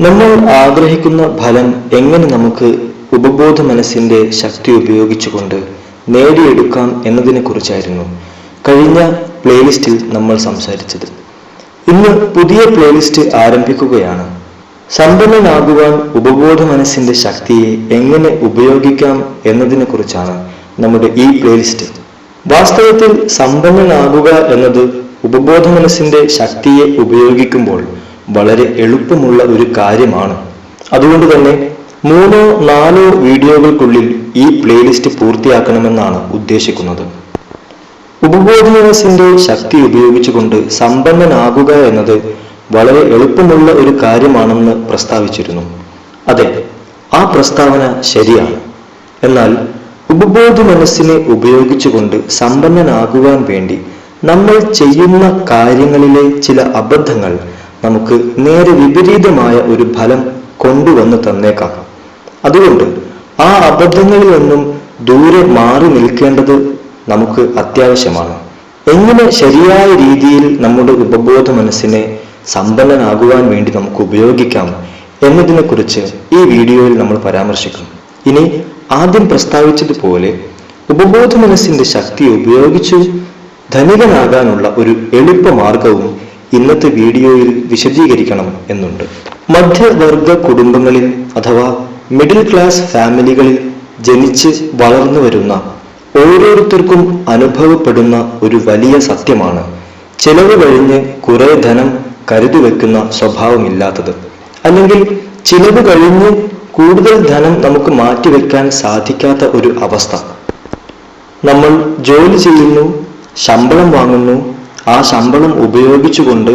നമ്മൾ ആഗ്രഹിക്കുന്ന ഫലം എങ്ങനെ നമുക്ക് ഉപബോധ മനസ്സിന്റെ ശക്തി ഉപയോഗിച്ചുകൊണ്ട് നേടിയെടുക്കാം എന്നതിനെ കുറിച്ചായിരുന്നു കഴിഞ്ഞ പ്ലേലിസ്റ്റിൽ നമ്മൾ സംസാരിച്ചത്. ഇന്ന് പുതിയ പ്ലേലിസ്റ്റ് ആരംഭിക്കുകയാണ്. സമ്പന്നനാകുവാൻ ഉപബോധ മനസ്സിന്റെ ശക്തിയെ എങ്ങനെ ഉപയോഗിക്കാം എന്നതിനെ കുറിച്ചാണ് നമ്മുടെ ഈ പ്ലേലിസ്റ്റ്. വാസ്തവത്തിൽ സമ്പന്നനാകുക എന്നത് ഉപബോധ മനസ്സിന്റെ ശക്തിയെ ഉപയോഗിക്കുമ്പോൾ വളരെ എളുപ്പമുള്ള ഒരു കാര്യമാണ്. അതുകൊണ്ട് തന്നെ 3-4 വീഡിയോകൾക്കുള്ളിൽ ഈ പ്ലേലിസ്റ്റ് പൂർത്തിയാക്കണമെന്നാണ് ഉദ്ദേശിക്കുന്നത്. ഉപബോധ മനസ്സിന്റെ ശക്തി ഉപയോഗിച്ചുകൊണ്ട് സമ്പന്നനാകുക എന്നത് വളരെ എളുപ്പമുള്ള ഒരു കാര്യമാണെന്ന് പ്രസ്താവിച്ചിരുന്നു. അതെ, ആ പ്രസ്താവന ശരിയാണ്. എന്നാൽ ഉപബോധ മനസ്സിനെ ഉപയോഗിച്ചുകൊണ്ട് സമ്പന്നനാകുവാൻ വേണ്ടി നമ്മൾ ചെയ്യുന്ന കാര്യങ്ങളിലെ ചില അബദ്ധങ്ങൾ നമുക്ക് നേരെ വിപരീതമായ ഒരു ഫലം കൊണ്ടുവന്ന് തന്നേക്കാം. അതുകൊണ്ട് ആ അബദ്ധങ്ങളിൽ നിന്നും ദൂരെ മാറി നിൽക്കേണ്ടത് നമുക്ക് അത്യാവശ്യമാണ്. എങ്ങനെ ശരിയായ രീതിയിൽ നമ്മുടെ ഉപബോധ മനസ്സിനെ സമ്പന്നനാകുവാൻ വേണ്ടി നമുക്ക് ഉപയോഗിക്കാം എന്നതിനെ കുറിച്ച് ഈ വീഡിയോയിൽ നമ്മൾ പരാമർശിക്കും. ഇനി ആദ്യം പ്രസ്താവിച്ചതുപോലെ ഉപബോധ മനസ്സിന്റെ ശക്തി ഉപയോഗിച്ച് ധനികനാകാനുള്ള ഒരു എളുപ്പമാർഗവും ഇന്നത്തെ വീഡിയോയിൽ വിശദീകരിക്കണം എന്നുണ്ട്. മധ്യവർഗ കുടുംബങ്ങളിൽ അഥവാ മിഡിൽ ക്ലാസ് ഫാമിലികളിൽ ജനിച്ച് വളർന്നു വരുന്ന ഓരോരുത്തർക്കും അനുഭവപ്പെടുന്ന ഒരു വലിയ സത്യമാണ് ചെലവ് കഴിഞ്ഞ് കുറെ ധനം കരുതി വെക്കുന്ന സ്വഭാവമില്ലാത്തത്. അല്ലെങ്കിൽ ചിലവ് കഴിഞ്ഞ് കൂടുതൽ ധനം നമുക്ക് മാറ്റിവെക്കാൻ സാധിക്കാത്ത ഒരു അവസ്ഥ. നമ്മൾ ജോലി ചെയ്യുന്നു, ശമ്പളം വാങ്ങുന്നു, ആ ശമ്പളം ഉപയോഗിച്ചുകൊണ്ട്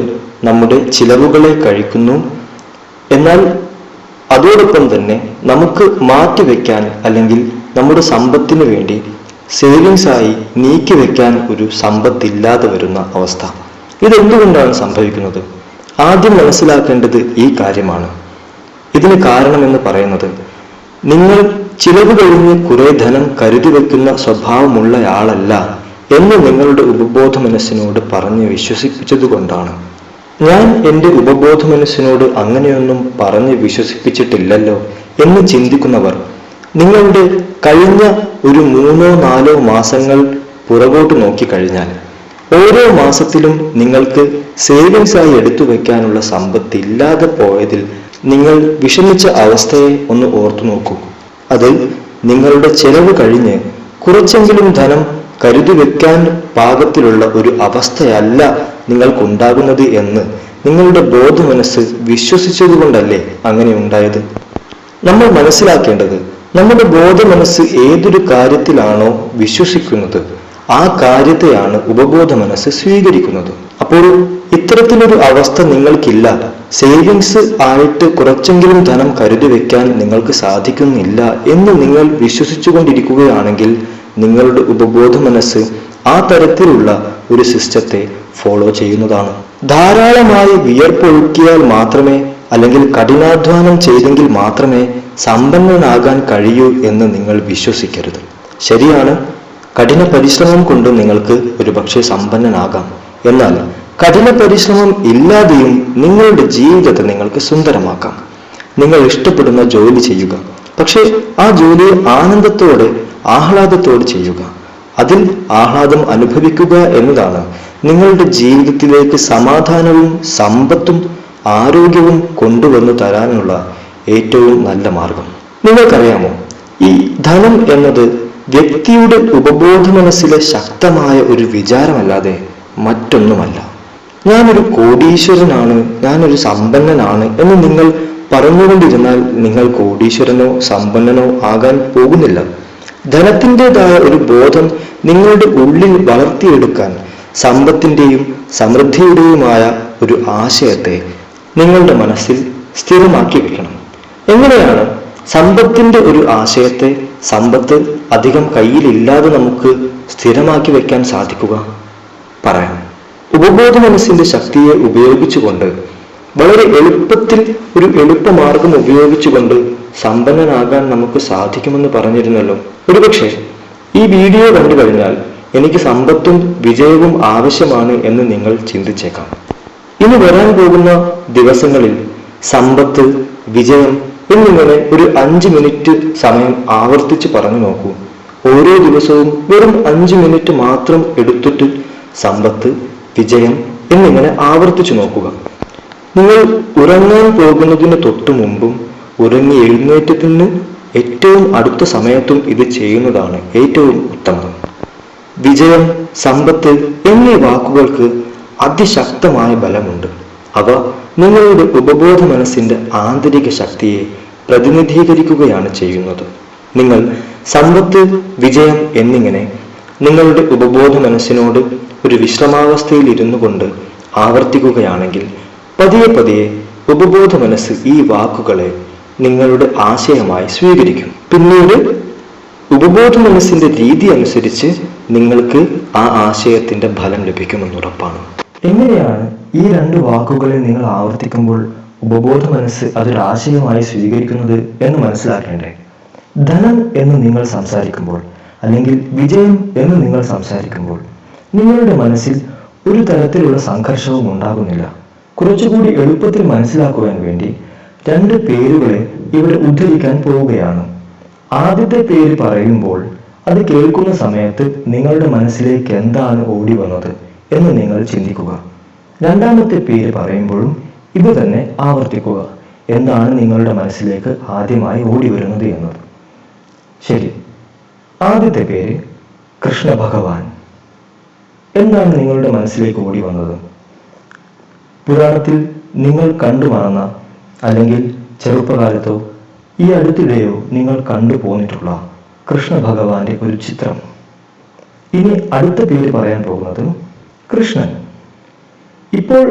നമ്മുടെ ചിലവുകളെ കഴിക്കുന്നു. എന്നാൽ അതോടൊപ്പം തന്നെ നമുക്ക് മാറ്റിവെക്കാൻ അല്ലെങ്കിൽ നമ്മുടെ സമ്പത്തിന് വേണ്ടി സേവിങ്സ് ആയി നീക്കിവെക്കാൻ ഒരു സമ്പത്തില്ലാതെ വരുന്ന അവസ്ഥ. ഇതെന്തുകൊണ്ടാണ് സംഭവിക്കുന്നത്? ആദ്യം മനസ്സിലാക്കേണ്ടത് ഈ കാര്യമാണ്. ഇതിന് കാരണമെന്ന് പറയുന്നത്, നിങ്ങൾ ചിലവ് കഴിഞ്ഞ് കുറെ ധനം കരുതി വെക്കുന്ന സ്വഭാവമുള്ളയാളല്ല എന്ന് നിങ്ങളുടെ ഉപബോധ മനസ്സിനോട് പറഞ്ഞ് വിശ്വസിപ്പിച്ചതുകൊണ്ടാണ്. ഞാൻ എൻ്റെ ഉപബോധ മനസ്സിനോട് അങ്ങനെയൊന്നും പറഞ്ഞ് വിശ്വസിപ്പിച്ചിട്ടില്ലല്ലോ എന്ന് ചിന്തിക്കുന്നവർ നിങ്ങളുടെ കഴിഞ്ഞ ഒരു 3-4 മാസങ്ങൾ പുറകോട്ട് നോക്കിക്കഴിഞ്ഞാൽ ഓരോ മാസത്തിലും നിങ്ങൾക്ക് സേവിങ്സ് ആയി എടുത്തു വെക്കാനുള്ള സമ്പത്ത് ഇല്ലാതെ പോയതിൽ നിങ്ങൾ വിഷമിച്ച അവസ്ഥയെ ഒന്ന് ഓർത്തു നോക്കൂ. അത് നിങ്ങളുടെ ചെലവ് കഴിഞ്ഞ് കുറച്ചെങ്കിലും ധനം കരുതി വെക്കാൻ പാകത്തിലുള്ള ഒരു അവസ്ഥയല്ല നിങ്ങൾക്കുണ്ടാകുന്നത് എന്ന് നിങ്ങളുടെ ബോധ മനസ്സ് വിശ്വസിച്ചതുകൊണ്ടല്ലേ അങ്ങനെ ഉണ്ടായത്? നമ്മൾ മനസ്സിലാക്കേണ്ടത്, നമ്മുടെ ബോധ മനസ്സ് ഏതൊരു കാര്യത്തിലാണോ വിശ്വസിക്കുന്നത് ആ കാര്യത്തെയാണ് ഉപബോധ മനസ്സ് സ്വീകരിക്കുന്നത്. അപ്പോൾ ഇത്തരത്തിലൊരു അവസ്ഥ നിങ്ങൾക്കില്ല, സേവിങ്സ് ആയിട്ട് കുറച്ചെങ്കിലും ധനം കരുതി വെക്കാൻ നിങ്ങൾക്ക് സാധിക്കുന്നില്ല എന്ന് നിങ്ങൾ വിശ്വസിച്ചുകൊണ്ടിരിക്കുകയാണെങ്കിൽ നിങ്ങളുടെ ഉപബോധ മനസ്സ് ആ തരത്തിലുള്ള ഒരു സിസ്റ്റത്തെ ഫോളോ ചെയ്യുന്നതാണ്. ധാരാളമായി വിയർപ്പൊഴുക്കിയാൽ മാത്രമേ അല്ലെങ്കിൽ കഠിനാധ്വാനം ചെയ്തെങ്കിൽ മാത്രമേ സമ്പന്നനാകാൻ കഴിയൂ എന്ന് നിങ്ങൾ വിശ്വസിക്കരുത്. ശരിയാണ്, കഠിന പരിശ്രമം കൊണ്ട് നിങ്ങൾക്ക് ഒരുപക്ഷെ സമ്പന്നനാകാം. എന്നാൽ കഠിന പരിശ്രമം ഇല്ലാതെയും നിങ്ങളുടെ ജീവിതത്തെ നിങ്ങൾക്ക് സുന്ദരമാക്കാം. നിങ്ങൾ ഇഷ്ടപ്പെടുന്ന ജോലി ചെയ്യുക, പക്ഷെ ആ ജോലിയെ ആനന്ദത്തോടെ ആഹ്ലാദത്തോടെ ചെയ്യുക. അതിൽ ആഹ്ലാദം അനുഭവിക്കുക എന്നതാണ് നിങ്ങളുടെ ജീവിതത്തിലേക്ക് സമാധാനവും സമ്പത്തും ആരോഗ്യവും കൊണ്ടുവന്നു തരാനുള്ള ഏറ്റവും നല്ല മാർഗം. നിങ്ങൾക്കറിയാമോ, ഈ ധനം എന്നത് വ്യക്തിയുടെ ഉപബോധ മനസ്സിലെ ശക്തമായ ഒരു വിചാരമല്ലാതെ മറ്റൊന്നുമല്ല. ഞാനൊരു കോടീശ്വരനാണ്, ഞാനൊരു സമ്പന്നനാണ് എന്ന് നിങ്ങൾ പറഞ്ഞുകൊണ്ടിരുന്നാൽ നിങ്ങൾ കോടീശ്വരനോ സമ്പന്നനോ ആകാൻ പോകുന്നില്ല. ധനത്തിൻ്റെതായ ഒരു ബോധം നിങ്ങളുടെ ഉള്ളിൽ വളർത്തിയെടുക്കാൻ സമ്പത്തിൻ്റെയും സമൃദ്ധിയുടെയുമായ ഒരു ആശയത്തെ നിങ്ങളുടെ മനസ്സിൽ സ്ഥിരമാക്കി വെക്കണം. എങ്ങനെയാണ് സമ്പത്തിന്റെ ഒരു ആശയത്തെ സമ്പത്ത് അധികം കയ്യിലില്ലാതെ നമുക്ക് സ്ഥിരമാക്കി വെക്കാൻ സാധിക്കുക? പറയാം. ഉപബോധ മനസ്സിന്റെ ശക്തിയെ ഉപയോഗിച്ചുകൊണ്ട് വളരെ എളുപ്പത്തിൽ ഒരു എളുപ്പമാർഗം ഉപയോഗിച്ചുകൊണ്ട് സമ്പന്നനാകാൻ നമുക്ക് സാധിക്കുമെന്ന് പറഞ്ഞിരുന്നല്ലോ. ഒരുപക്ഷെ ഈ വീഡിയോ കണ്ടു കഴിഞ്ഞാൽ എനിക്ക് സമ്പത്തും വിജയവും ആവശ്യമാണ് എന്ന് നിങ്ങൾ ചിന്തിച്ചേക്കാം. ഇനി വരാൻ പോകുന്ന ദിവസങ്ങളിൽ സമ്പത്ത്, വിജയം എന്നിങ്ങനെ ഒരു 5 മിനിറ്റ് സമയം ആവർത്തിച്ച് പറഞ്ഞു നോക്കൂ. ഓരോ ദിവസവും വെറും 5 മിനിറ്റ് മാത്രം എടുത്തിട്ട് സമ്പത്ത്, വിജയം എന്നിങ്ങനെ ആവർത്തിച്ചു നോക്കുക. നിങ്ങൾ ഉറങ്ങാൻ പോകുന്നതിന് തൊട്ടു മുമ്പും ഉറങ്ങി എഴുന്നേറ്റത്തിന് ഏറ്റവും അടുത്ത സമയത്തും ഇത് ചെയ്യുന്നതാണ് ഏറ്റവും ഉത്തമം. വിജയം, സമ്പത്ത് എന്നീ വാക്കുകൾക്ക് അതിശക്തമായ ബലമുണ്ട്. അവ നിങ്ങളുടെ ഉപബോധ മനസ്സിന്റെ ആന്തരിക ശക്തിയെ പ്രതിനിധീകരിക്കുകയാണ് ചെയ്യുന്നത്. നിങ്ങൾ സമ്പത്ത്, വിജയം എന്നിങ്ങനെ നിങ്ങളുടെ ഉപബോധ മനസ്സിനോട് ഒരു വിശ്രമാവസ്ഥയിൽ ഇരുന്നു കൊണ്ട് ആവർത്തിക്കുകയാണെങ്കിൽ പതിയെ പതിയെ ഉപബോധ മനസ്സ് ഈ വാക്കുകളെ നിങ്ങളുടെ ആശയമായി സ്വീകരിക്കും. പിന്നീട് ഉപബോധ മനസ്സിന്റെ രീതി അനുസരിച്ച് നിങ്ങൾക്ക് ആ ആശയത്തിന്റെ ഫലം ലഭിക്കുമെന്നുറപ്പാണ്. എങ്ങനെയാണ് ഈ 2 വാക്കുകളെ നിങ്ങൾ ആവർത്തിക്കുമ്പോൾ ഉപബോധ മനസ്സ് അതൊരാശയമായി സ്വീകരിക്കുന്നത് എന്ന് മനസ്സിലാക്കേണ്ടേ? ധനം എന്ന് നിങ്ങൾ സംസാരിക്കുമ്പോൾ അല്ലെങ്കിൽ വിജയം എന്ന് നിങ്ങൾ സംസാരിക്കുമ്പോൾ നിങ്ങളുടെ മനസ്സിൽ ഒരു തരത്തിലുള്ള സംഘർഷവും ഉണ്ടാകുന്നില്ല. കുറച്ചുകൂടി എളുപ്പത്തിൽ മനസ്സിലാക്കുവാൻ വേണ്ടി 2 പേരുകളെ ഇവിടെ ഉദ്ധരിക്കാൻ പോവുകയാണ്. ആദ്യത്തെ പേര് പറയുമ്പോൾ അത് കേൾക്കുന്ന സമയത്ത് നിങ്ങളുടെ മനസ്സിലേക്ക് എന്താണ് ഓടി വന്നത് എന്ന് നിങ്ങൾ ചിന്തിക്കുക. രണ്ടാമത്തെ പേര് പറയുമ്പോഴും ഇത് തന്നെ ആവർത്തിക്കുക. എന്താണ് നിങ്ങളുടെ മനസ്സിലേക്ക് ആദ്യമായി ഓടി വരുന്നത് എന്നത്. ശരി, ആദ്യത്തെ പേര് കൃഷ്ണ ഭഗവാൻ. എന്താണ് നിങ്ങളുടെ മനസ്സിലേക്ക് ഓടി വന്നത്? പുരാണത്തിൽ നിങ്ങൾ കണ്ടു മറന്ന അല്ലെങ്കിൽ ചെറുപ്പകാലത്തോ ഈ അടുത്തിടെയോ നിങ്ങൾ കണ്ടു പോന്നിട്ടുള്ള കൃഷ്ണ ഭഗവാന്റെ ഒരു ചിത്രം. ഇനി അടുത്ത പേര് പറയാൻ പോകുന്നത് കൃഷ്ണൻ. ഇപ്പോൾ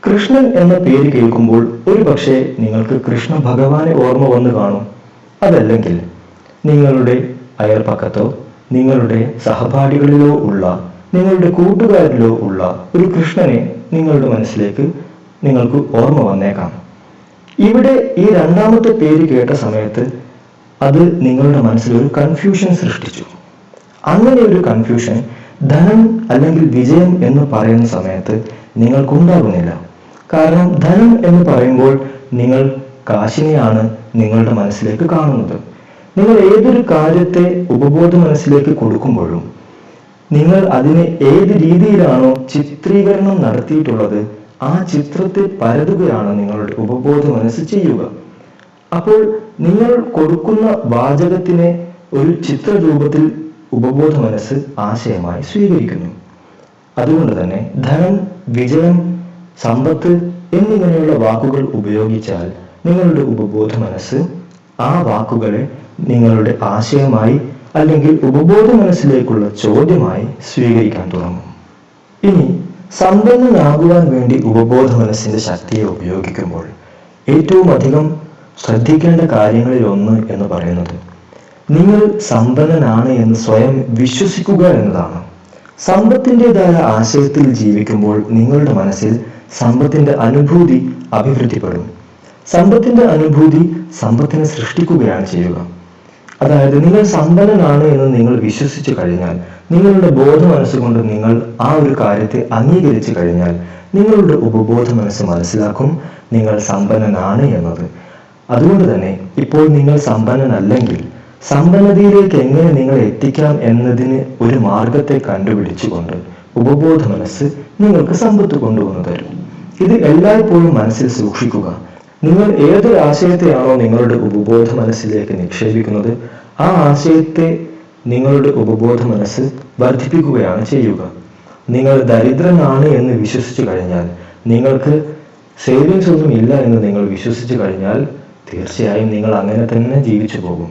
കൃഷ്ണൻ എന്ന പേര് കേൾക്കുമ്പോൾ ഒരു പക്ഷേ നിങ്ങൾക്ക് കൃഷ്ണ ഭഗവാനെ ഓർമ്മ വന്നു കാണും. അതല്ലെങ്കിൽ നിങ്ങളുടെ അയൽപക്കത്തോ നിങ്ങളുടെ സഹപാഠികളിലോ ഉള്ള നിങ്ങളുടെ കൂട്ടുകാരിലോ ഉള്ള ഒരു കൃഷ്ണനെ നിങ്ങളുടെ മനസ്സിലേക്ക് നിങ്ങൾക്ക് ഓർമ്മ വന്നേക്കാം. ഇവിടെ ഈ രണ്ടാമത്തെ പേര് കേട്ട സമയത്ത് അത് നിങ്ങളുടെ മനസ്സിൽ ഒരു കൺഫ്യൂഷൻ സൃഷ്ടിച്ചു. അങ്ങനെ ഒരു കൺഫ്യൂഷൻ ധനം അല്ലെങ്കിൽ വിജയം എന്ന് പറയുന്ന സമയത്ത് നിങ്ങൾക്കുണ്ടാകുന്നില്ല. കാരണം ധനം എന്ന് പറയുമ്പോൾ നിങ്ങൾ കാശിനെയാണ് നിങ്ങളുടെ മനസ്സിലേക്ക് കാണുന്നത്. നിങ്ങൾ ഏതൊരു കാര്യത്തെ ഉപബോധ മനസ്സിലേക്ക് കൊടുക്കുമ്പോഴും നിങ്ങൾ അതിനെ ഏത് രീതിയിലാണോ ചിത്രീകരണം നടത്തിയിട്ടുള്ളത് ആ ചിത്രത്തെ പരതുകയാണ് നിങ്ങളുടെ ഉപബോധ മനസ്സ് ചെയ്യുക. അപ്പോൾ നിങ്ങൾ കൊടുക്കുന്ന വാചകത്തിനെ ഒരു ചിത്രരൂപത്തിൽ ഉപബോധ മനസ്സ് ആശയമായി സ്വീകരിക്കുന്നു. അതുകൊണ്ട് തന്നെ ധനം, വിജയം, സമ്പത്ത് എന്നിങ്ങനെയുള്ള വാക്കുകൾ ഉപയോഗിച്ചാൽ നിങ്ങളുടെ ഉപബോധ മനസ്സ് ആ വാക്കുകളെ നിങ്ങളുടെ ആശയമായി അല്ലെങ്കിൽ ഉപബോധ മനസ്സിലേക്കുള്ള ചോദ്യമായി സ്വീകരിക്കാൻ തുടങ്ങും. ഇനി സമ്പന്നനാകുവാൻ വേണ്ടി ഉപബോധ മനസ്സിന്റെ ശക്തിയെ ഉപയോഗിക്കുമ്പോൾ ഏറ്റവും അധികം ശ്രദ്ധിക്കേണ്ട കാര്യങ്ങളിൽ ഒന്ന് എന്ന് പറയുന്നത് നിങ്ങൾ സമ്പന്നനാണ് എന്ന് സ്വയം വിശ്വസിക്കുക എന്നതാണ്. സമ്പത്തിൻ്റെതായ ആശയത്തിൽ ജീവിക്കുമ്പോൾ നിങ്ങളുടെ മനസ്സിൽ സമ്പത്തിന്റെ അനുഭൂതി അഭിവൃദ്ധിപ്പെടും. സമ്പത്തിന്റെ അനുഭൂതി സമ്പത്തിനെ സൃഷ്ടിക്കുകയാണ് ചെയ്യുക. അതായത് നിങ്ങൾ സമ്പന്നനാണ് എന്ന് നിങ്ങൾ വിശ്വസിച്ചു കഴിഞ്ഞാൽ, നിങ്ങളുടെ ബോധ മനസ്സുകൊണ്ട് നിങ്ങൾ ആ ഒരു കാര്യത്തെ അംഗീകരിച്ചു കഴിഞ്ഞാൽ നിങ്ങളുടെ ഉപബോധ മനസ്സ് മനസ്സിലാക്കും നിങ്ങൾ സമ്പന്നനാണ് എന്നത്. അതുകൊണ്ട് തന്നെ ഇപ്പോൾ നിങ്ങൾ സമ്പന്നനല്ലെങ്കിൽ സമ്പന്നതയിലേക്ക് എങ്ങനെ നിങ്ങൾ എത്തിക്കാം എന്നതിന് ഒരു മാർഗത്തെ കണ്ടുപിടിച്ചുകൊണ്ട് ഉപബോധ മനസ്സ് നിങ്ങൾക്ക് സമ്പത്ത് കൊണ്ടുവന്നു തരും. ഇത് എല്ലായ്പ്പോഴും മനസ്സിൽ സൂക്ഷിക്കുക. നിങ്ങൾ ഏതൊരു ആശയത്തെയാണോ നിങ്ങളുടെ ഉപബോധ മനസ്സിലേക്ക് നിക്ഷേപിക്കുന്നത് ആ ആശയത്തെ നിങ്ങളുടെ ഉപബോധ മനസ്സ് വർദ്ധിപ്പിക്കുകയാണ് ചെയ്യുക. നിങ്ങൾ ദരിദ്രനാണ് എന്ന് വിശ്വസിച്ചു കഴിഞ്ഞാൽ, നിങ്ങൾക്ക് സേവിങ്സ് ഒന്നും ഇല്ല എന്ന് നിങ്ങൾ വിശ്വസിച്ചു കഴിഞ്ഞാൽ തീർച്ചയായും നിങ്ങൾ അങ്ങനെ തന്നെ ജീവിച്ചു പോകും.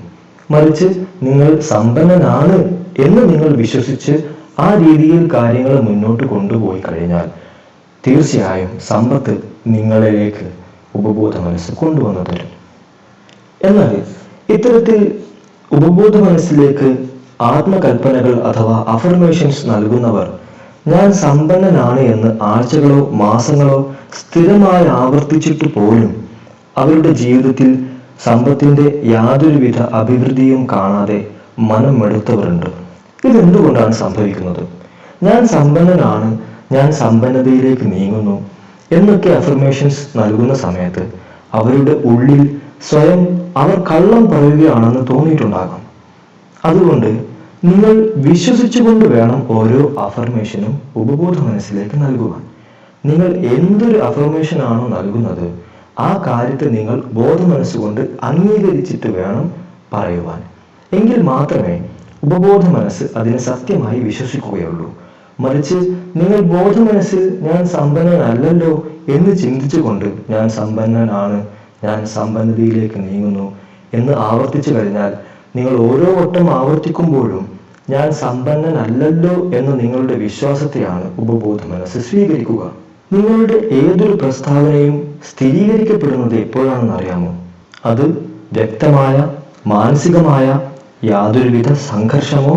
മറിച്ച് നിങ്ങൾ സമ്പന്നനാണ് എന്ന് നിങ്ങൾ വിശ്വസിച്ച് ആ രീതിയിൽ കാര്യങ്ങൾ മുന്നോട്ട് കൊണ്ടുപോയി കഴിഞ്ഞാൽ തീർച്ചയായും സമ്പത്ത് നിങ്ങളിലേക്ക് ഉപബോധ മനസ്സ് കൊണ്ടുവന്നു തരും. എന്നാൽ ഇത്തരത്തിൽ ഉപബോധ മനസ്സിലേക്ക് ആത്മകൽപ്പനകൾ അഥവാ അഫർമേഷൻസ് നൽകുന്നവർ ഞാൻ സമ്പന്നനാണ് എന്ന് ആഴ്ചകളോ മാസങ്ങളോ സ്ഥിരമായി ആവർത്തിച്ചിട്ട് പോലും അവരുടെ ജീവിതത്തിൽ സമ്പത്തിന്റെ യാതൊരുവിധ അഭിവൃദ്ധിയും കാണാതെ മനം മെടുത്തവരുണ്ട്. ഇതെന്തുകൊണ്ടാണ് സംഭവിക്കുന്നത്? ഞാൻ സമ്പന്നനാണ്, ഞാൻ സമ്പന്നതയിലേക്ക് നീങ്ങുന്നു എന്നൊക്കെ അഫർമേഷൻസ് നൽകുന്ന സമയത്ത് അവരുടെ ഉള്ളിൽ സ്വയം അവർ കള്ളം പറയുകയാണെന്ന് തോന്നിയിട്ടുണ്ടാകാം. അതുകൊണ്ട് നിങ്ങൾ വിശ്വസിച്ചുകൊണ്ട് വേണം ഓരോ അഫർമേഷനും ഉപബോധ മനസ്സിലേക്ക് നൽകുവാൻ. നിങ്ങൾ എന്തൊരു അഫർമേഷൻ ആണോ നൽകുന്നത് ആ കാര്യത്തെ നിങ്ങൾ ബോധ മനസ്സുകൊണ്ട് അംഗീകരിച്ചിട്ട് വേണം പറയുവാൻ. എങ്കിൽ മാത്രമേ ഉപബോധ മനസ്സ് അതിനെ സത്യമായി വിശ്വസിക്കുകയുള്ളൂ. മറിച്ച് നിങ്ങൾ ബോധ മനസ്സിൽ ഞാൻ സമ്പന്നനല്ലല്ലോ എന്ന് ചിന്തിച്ചുകൊണ്ട് ഞാൻ സമ്പന്നനാണ്, ഞാൻ സമ്പന്നതയിലേക്ക് നീങ്ങുന്നു എന്ന് ആവർത്തിച്ചു കഴിഞ്ഞാൽ നിങ്ങൾ ഓരോ വട്ടം ആവർത്തിക്കുമ്പോഴും ഞാൻ സമ്പന്നനല്ലല്ലോ എന്ന നിങ്ങളുടെ വിശ്വാസത്തെയാണ് ഉപബോധ മനസ്സ് സ്വീകരിക്കുക. നിങ്ങളുടെ ഏതൊരു പ്രസ്താവനയും സ്ഥിരീകരിക്കപ്പെടുന്നത് എപ്പോഴാണെന്ന് അറിയാമോ? അത് വ്യക്തമായ മാനസികമായ യാതൊരുവിധ സംഘർഷമോ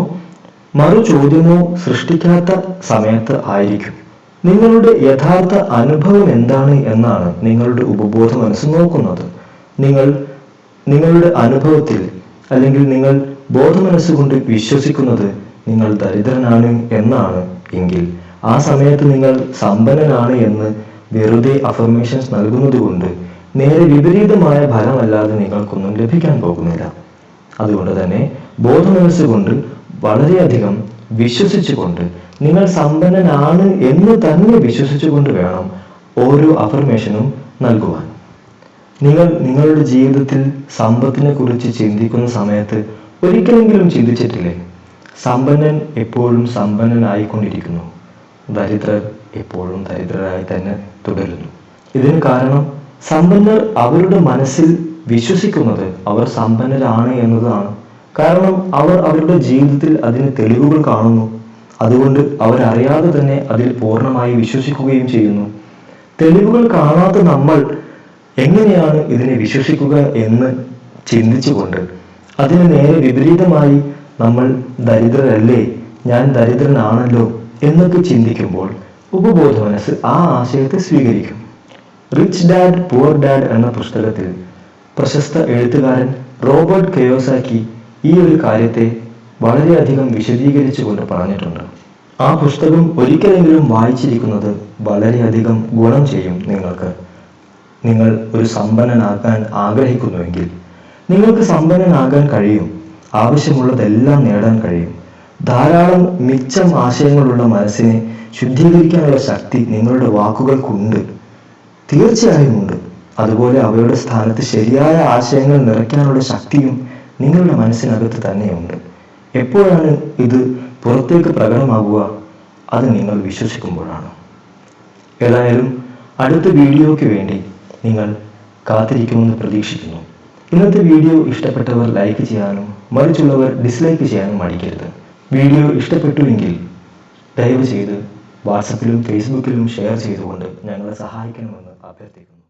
മറു ചോദ്യമോ സൃഷ്ടിക്കാത്ത സമയത്ത് ആയിരിക്കും. നിങ്ങളുടെ യഥാർത്ഥ അനുഭവം എന്താണ് എന്നാണ് നിങ്ങളുടെ ഉപബോധ മനസ്സ് നോക്കുന്നത്. നിങ്ങളുടെ അനുഭവത്തിൽ അല്ലെങ്കിൽ നിങ്ങൾ ബോധ മനസ്സുകൊണ്ട് വിശ്വസിക്കുന്നത് നിങ്ങൾ ദരിദ്രനാണ് എന്നാണ് എങ്കിൽ ആ സമയത്ത് നിങ്ങൾ സമ്പന്നനാണ് എന്ന് വെറുതെ അഫർമേഷൻസ് നൽകുന്നത് കൊണ്ട് നേരെ വിപരീതമായ ഫലമല്ലാതെ നിങ്ങൾക്കൊന്നും ലഭിക്കാൻ പോകുന്നില്ല. അതുകൊണ്ട് തന്നെ ബോധ മനസ്സുകൊണ്ട് വളരെയധികം വിശ്വസിച്ചുകൊണ്ട് നിങ്ങൾ സമ്പന്നനാണ് എന്ന് തന്നെ വിശ്വസിച്ചുകൊണ്ട് വേണം ഓരോ അഫർമേഷനും നൽകുവാൻ. നിങ്ങൾ നിങ്ങളുടെ ജീവിതത്തിൽ സമ്പത്തിനെ കുറിച്ച് ചിന്തിക്കുന്ന സമയത്ത് ഒരിക്കലെങ്കിലും ചിന്തിച്ചിട്ടില്ലേ? സമ്പന്നൻ എപ്പോഴും സമ്പന്നനായിക്കൊണ്ടിരിക്കുന്നു, ദരിദ്രർ എപ്പോഴും ദരിദ്രരായി തന്നെ തുടരുന്നു. ഇതിന് കാരണം സമ്പന്നർ അവരുടെ മനസ്സിൽ വിശ്വസിക്കുന്നത് അവർ സമ്പന്നരാണ് എന്നതാണ്. കാരണം അവർ അവരുടെ ജീവിതത്തിൽ അതിന് തെളിവുകൾ കാണുന്നു. അതുകൊണ്ട് അവരറിയാതെ തന്നെ അതിൽ പൂർണ്ണമായി വിശ്വസിക്കുകയും ചെയ്യുന്നു. തെളിവുകൾ കാണാത്ത നമ്മൾ എങ്ങനെയാണ് ഇതിനെ വിശ്വസിക്കുക എന്ന് ചിന്തിച്ചുകൊണ്ട് അതിന് നേരെ വിപരീതമായി നമ്മൾ ദരിദ്രരല്ലേ, ഞാൻ ദരിദ്രനാണല്ലോ എന്നൊക്കെ ചിന്തിക്കുമ്പോൾ ഉപബോധ മനസ്സ് ആ ആശയത്തെ സ്വീകരിക്കും. റിച്ച് ഡാഡ് പുവർ ഡാഡ് എന്ന പുസ്തകത്തിൽ പ്രശസ്ത എഴുത്തുകാരൻ റോബർട്ട് കിയോസാക്കി ഈ ഒരു കാര്യത്തെ വളരെയധികം വിശദീകരിച്ചുകൊണ്ട് പറഞ്ഞിട്ടുണ്ട്. ആ പുസ്തകം ഒരിക്കലെങ്കിലും വായിച്ചിരിക്കുന്നത് വളരെയധികം ഗുണം ചെയ്യും നിങ്ങൾക്ക്. നിങ്ങൾ ഒരു സമ്പന്നനാകാൻ ആഗ്രഹിക്കുന്നുവെങ്കിൽ നിങ്ങൾക്ക് സമ്പന്നനാകാൻ കഴിയും. ആവശ്യമുള്ളതെല്ലാം നേടാൻ കഴിയും. ധാരാളം മിച്ചം ആശയങ്ങളുള്ള മനസ്സിനെ ശുദ്ധീകരിക്കാനുള്ള ശക്തി നിങ്ങളുടെ വാക്കുകൾക്കുണ്ട്, തീർച്ചയായും ഉണ്ട്. അതുപോലെ അവയുടെ സ്ഥാനത്ത് ശരിയായ ആശയങ്ങൾ നിറയ്ക്കാനുള്ള ശക്തിയും നിങ്ങളുടെ മനസ്സിനകത്ത് തന്നെയുണ്ട്. എപ്പോഴാണ് ഇത് പുറത്തേക്ക് പ്രകടമാകുക? അത് നിങ്ങൾ വിശ്വസിക്കുമ്പോഴാണ്. ഏതായാലും അടുത്ത വീഡിയോയ്ക്ക് വേണ്ടി നിങ്ങൾ കാത്തിരിക്കുമെന്ന് പ്രതീക്ഷിക്കുന്നു. ഇന്നത്തെ വീഡിയോ ഇഷ്ടപ്പെട്ടവർ ലൈക്ക് ചെയ്യാനും മറിച്ചുള്ളവർ ഡിസ്ലൈക്ക് ചെയ്യാനും മടിക്കരുത്. വീഡിയോ ഇഷ്ടപ്പെട്ടുവെങ്കിൽ ദയവ് ചെയ്ത് വാട്സപ്പിലും ഫേസ്ബുക്കിലും ഷെയർ ചെയ്തുകൊണ്ട് ഞങ്ങളെ സഹായിക്കണമെന്ന് അഭ്യർത്ഥിക്കുന്നു.